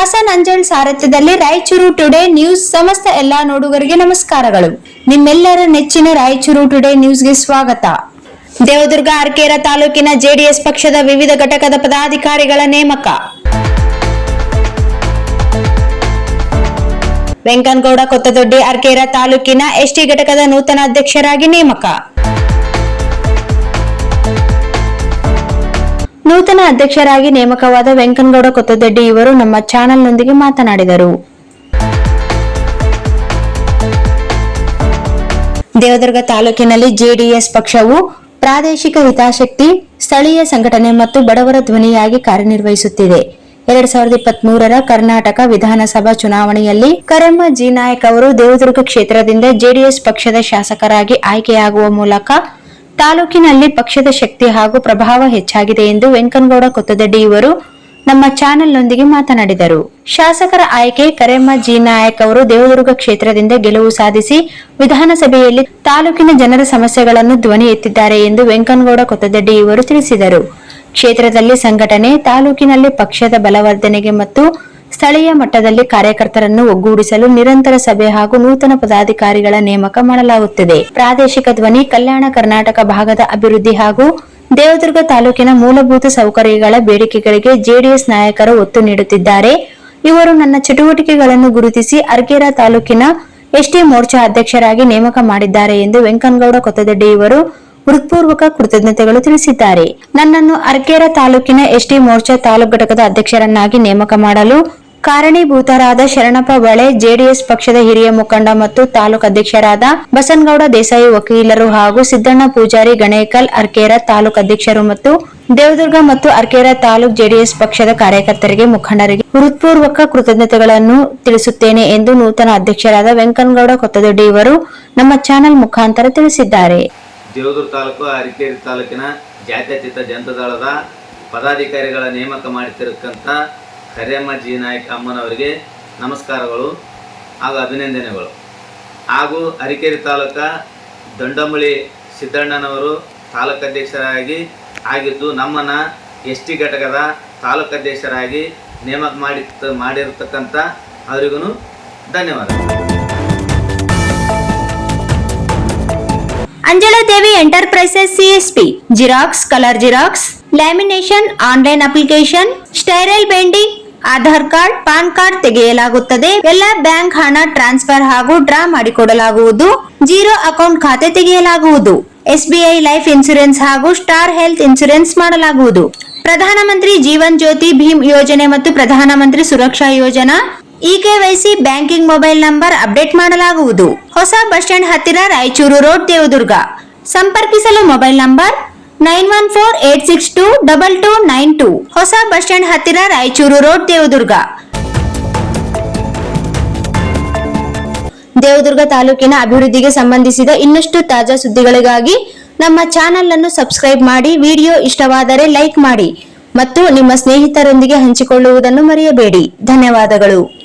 Hasan ಅಂಜಲ್ ಸಾರಥ್ಯದಲ್ಲಿ Raichur today news ಸಮಸ್ತ ಎಲ್ಲಾ ನೋಡುಗರಿಗೆ ನಮಸ್ಕಾರಗಳು. ನಿಮ್ಮೆಲ್ಲರ ನೆಚ್ಚಿನ ರಾಯಚೂರು ಟುಡೇ ನ್ಯೂಸ್ಗೆ ಸ್ವಾಗತ. ದೇವದುರ್ಗ ಅರಕೇರ ತಾಲೂಕಿನ ಜೆಡಿಎಸ್ ಪಕ್ಷದ ವಿವಿಧ ಘಟಕದ ಪದಾಧಿಕಾರಿಗಳ ನೇಮಕ. ವೆಂಕನಗೌಡ ಕೊತ್ತದೊಡ್ಡಿ ಅರಕೇರ ತಾಲೂಕಿನ ಎಸ್ಟಿ ಘಟಕದ ನೂತನ ಅಧ್ಯಕ್ಷರಾಗಿ ನೇಮಕ. ನೂತನ ಅಧ್ಯಕ್ಷರಾಗಿ ನೇಮಕವಾದ ವೆಂಕನಗೌಡ ಕೊತ್ತದೊಡ್ಡಿ ಇವರು ನಮ್ಮ ಚಾನೆಲ್ನೊಂದಿಗೆ ಮಾತನಾಡಿದರು. ದೇವದುರ್ಗ ತಾಲೂಕಿನಲ್ಲಿ ಜೆಡಿಎಸ್ ಪಕ್ಷವು ಪ್ರಾದೇಶಿಕ ಹಿತಾಸಕ್ತಿ, ಸ್ಥಳೀಯ ಸಂಘಟನೆ ಮತ್ತು ಬಡವರ ಧ್ವನಿಯಾಗಿ ಕಾರ್ಯನಿರ್ವಹಿಸುತ್ತಿದೆ. 2023ರ ಕರ್ನಾಟಕ ವಿಧಾನಸಭಾ ಚುನಾವಣೆಯಲ್ಲಿ ಕರೆಮ್ಮ ಜಿ ನಾಯಕ್ ಅವರು ದೇವದುರ್ಗ ಕ್ಷೇತ್ರದಿಂದ ಜೆಡಿಎಸ್ ಪಕ್ಷದ ಶಾಸಕರಾಗಿ ಆಯ್ಕೆಯಾಗುವ ಮೂಲಕ ತಾಲೂಕಿನಲ್ಲಿ ಪಕ್ಷದ ಶಕ್ತಿ ಹಾಗೂ ಪ್ರಭಾವ ಹೆಚ್ಚಾಗಿದೆ ಎಂದು ವೆಂಕನಗೌಡ ಕೊತ್ತದೊಡ್ಡಿ ಇವರು ನಮ್ಮ ಚಾನೆಲ್ನೊಂದಿಗೆ ಮಾತನಾಡಿದರು. ಶಾಸಕರ ಆಯ್ಕೆ ಕರೆಮ್ಮ ಜಿ ನಾಯಕ್ ಅವರು ದೇವದುರ್ಗ ಕ್ಷೇತ್ರದಿಂದ ಗೆಲುವು ಸಾಧಿಸಿ ವಿಧಾನಸಭೆಯಲ್ಲಿ ತಾಲೂಕಿನ ಜನರ ಸಮಸ್ಯೆಗಳನ್ನು ಧ್ವನಿ ಎತ್ತಿದ್ದಾರೆ ಎಂದು ವೆಂಕನಗೌಡ ಕೊತ್ತದೊಡ್ಡಿ ಇವರು ತಿಳಿಸಿದರು. ಕ್ಷೇತ್ರದಲ್ಲಿ ಸಂಘಟನೆ, ತಾಲೂಕಿನಲ್ಲಿ ಪಕ್ಷದ ಬಲವರ್ಧನೆಗೆ ಮತ್ತು ಸ್ಥಳೀಯ ಮಟ್ಟದಲ್ಲಿ ಕಾರ್ಯಕರ್ತರನ್ನು ಒಗ್ಗೂಡಿಸಲು ನಿರಂತರ ಸಭೆ ಹಾಗೂ ನೂತನ ಪದಾಧಿಕಾರಿಗಳ ನೇಮಕ ಮಾಡಲಾಗುತ್ತಿದೆ. ಪ್ರಾದೇಶಿಕ ಧ್ವನಿ, ಕಲ್ಯಾಣ ಕರ್ನಾಟಕ ಭಾಗದ ಅಭಿವೃದ್ಧಿ ಹಾಗೂ ದೇವದುರ್ಗ ತಾಲೂಕಿನ ಮೂಲಭೂತ ಸೌಕರ್ಯಗಳ ಬೇಡಿಕೆಗಳಿಗೆ ಜೆಡಿಎಸ್ ನಾಯಕರು ಒತ್ತು ನೀಡುತ್ತಿದ್ದಾರೆ. ಇವರು ನನ್ನ ಚಟುವಟಿಕೆಗಳನ್ನು ಗುರುತಿಸಿ ಅರಕೇರ ತಾಲೂಕಿನ ಎಸ್ಟಿ ಮೋರ್ಚಾ ಅಧ್ಯಕ್ಷರಾಗಿ ನೇಮಕ ಮಾಡಿದ್ದಾರೆ ಎಂದು ವೆಂಕನಗೌಡ ಕೊತ್ತದೊಡ್ಡಿ ಇವರು ಹೃತ್ಪೂರ್ವಕ ಕೃತಜ್ಞತೆಗಳು ತಿಳಿಸಿದ್ದಾರೆ. ನನ್ನನ್ನು ಅರಕೇರ ತಾಲೂಕಿನ ಎಸ್ಟಿ ಮೋರ್ಚಾ ತಾಲೂಕು ಘಟಕದ ಅಧ್ಯಕ್ಷರನ್ನಾಗಿ ನೇಮಕ ಮಾಡಲು ಕಾರಣೀಭೂತರಾದ ಶರಣಪ್ಪ ಬಳೆ, ಜೆಡಿಎಸ್ ಪಕ್ಷದ ಹಿರಿಯ ಮುಖಂಡ ಮತ್ತು ತಾಲೂಕು ಅಧ್ಯಕ್ಷರಾದ ಬಸನಗೌಡ ದೇಸಾಯಿ ವಕೀಲರು ಹಾಗೂ ಸಿದ್ದಣ್ಣ ಪೂಜಾರಿ ಗಣೇಕಲ್ ಅರಕೇರ ತಾಲೂಕು ಅಧ್ಯಕ್ಷರು ಮತ್ತು ದೇವದುರ್ಗ ಮತ್ತು ಅರಕೇರ ತಾಲೂಕು ಜೆಡಿಎಸ್ ಪಕ್ಷದ ಕಾರ್ಯಕರ್ತರಿಗೆ, ಮುಖಂಡರಿಗೆ ಹೃತ್ಪೂರ್ವಕ ಕೃತಜ್ಞತೆಗಳನ್ನು ತಿಳಿಸುತ್ತೇನೆ ಎಂದು ನೂತನ ಅಧ್ಯಕ್ಷರಾದ ವೆಂಕನಗೌಡ ಕೊತ್ತದೊಡ್ಡಿ ಇವರು ನಮ್ಮ ಚಾನೆಲ್ ಮುಖಾಂತರ ತಿಳಿಸಿದ್ದಾರೆ. ದೇವದುರ್ಗ ತಾಲೂಕು ಅರಕೇರಿ ತಾಲೂಕಿನ ಜಾತ್ಯತೀತ ಜನತಾದಳದ ಪದಾಧಿಕಾರಿಗಳ ನೇಮಕ ಮಾಡುತ್ತಿರತಕ್ಕಂಥ ಕರೆಮ್ಮ ಜಿ ನಾಯಕ್ ಅಮ್ಮನವರಿಗೆ ನಮಸ್ಕಾರಗಳು ಹಾಗೂ ಅಭಿನಂದನೆಗಳು. ಹಾಗೂ ಅರಕೇರಿ ತಾಲೂಕ ದಂಡಂಬಳಿ ಸಿದ್ದಣ್ಣನವರು ತಾಲೂಕು ಅಧ್ಯಕ್ಷರಾಗಿ ಆಗಿದ್ದು ನಮ್ಮನ್ನು ಎಸ್ಟಿ ಘಟಕದ ತಾಲೂಕು ಅಧ್ಯಕ್ಷರಾಗಿ ನೇಮಕ ಮಾಡಿರ್ತಕ್ಕಂಥ ಅವರಿಗೂ ಧನ್ಯವಾದಗಳು. Anjala Devi enterprises CSP xerox, colour xerox, lamination, online application, spiral binding, Aadhaar card, PAN card ತೆಗೆಯಲಾಗುತ್ತದೆ. ಎಲ್ಲ ಬ್ಯಾಂಕ್ ಹಣ ಟ್ರಾನ್ಸ್ಫರ್ ಹಾಗೂ ಡ್ರಾ ಮಾಡಿಕೊಡಲಾಗುವುದು. ಜೀರೋ ಅಕೌಂಟ್ ಖಾತೆ ತೆಗೆಯಲಾಗುವುದು. ಎಸ್ಬಿಐ ಲೈಫ್ ಇನ್ಸೂರೆನ್ಸ್ ಹಾಗೂ ಸ್ಟಾರ್ ಹೆಲ್ತ್ ಇನ್ಸೂರೆನ್ಸ್ ಮಾಡಲಾಗುವುದು. ಪ್ರಧಾನಮಂತ್ರಿ ಜೀವನ್ ಜ್ಯೋತಿ ಭೀಮ್ ಯೋಜನೆ ಮತ್ತು ಪ್ರಧಾನಮಂತ್ರಿ ಸುರಕ್ಷಾ ಯೋಜನಾ eKYC banking mobile number update ಮಾಡಲಾಗುವುದು. ಹೊಸ ಬಸ್ ಸ್ಟ್ಯಾಂಡ್ ಹತ್ತಿರ ರಾಯಚೂರು ರೋಡ್, ದೇವದುರ್ಗ. ಸಂಪರ್ಕಿಸಲು ಮೊಬೈಲ್ ನಂಬರ್ 9148622292. ಹೊಸ ಬಸ್ ಸ್ಟ್ಯಾಂಡ್ ಹತ್ತಿರ ರಾಯಚೂರು ರೋಡ್, ದೇವದುರ್ಗ. ದೇವದುರ್ಗ ತಾಲೂಕಿನ ಅಭಿವೃದ್ಧಿಗೆ ಸಂಬಂಧಿಸಿದ ಇನ್ನಷ್ಟು ತಾಜಾ ಸುದ್ದಿಗಳಿಗಾಗಿ ನಮ್ಮ ಚಾನೆಲ್ ಅನ್ನು ಸಬ್ಸ್ಕ್ರೈಬ್ ಮಾಡಿ. ವಿಡಿಯೋ ಇಷ್ಟವಾದರೆ ಲೈಕ್ ಮಾಡಿ ಮತ್ತು ನಿಮ್ಮ ಸ್ನೇಹಿತರೊಂದಿಗೆ ಹಂಚಿಕೊಳ್ಳುವುದನ್ನು ಮರೆಯಬೇಡಿ. ಧನ್ಯವಾದಗಳು.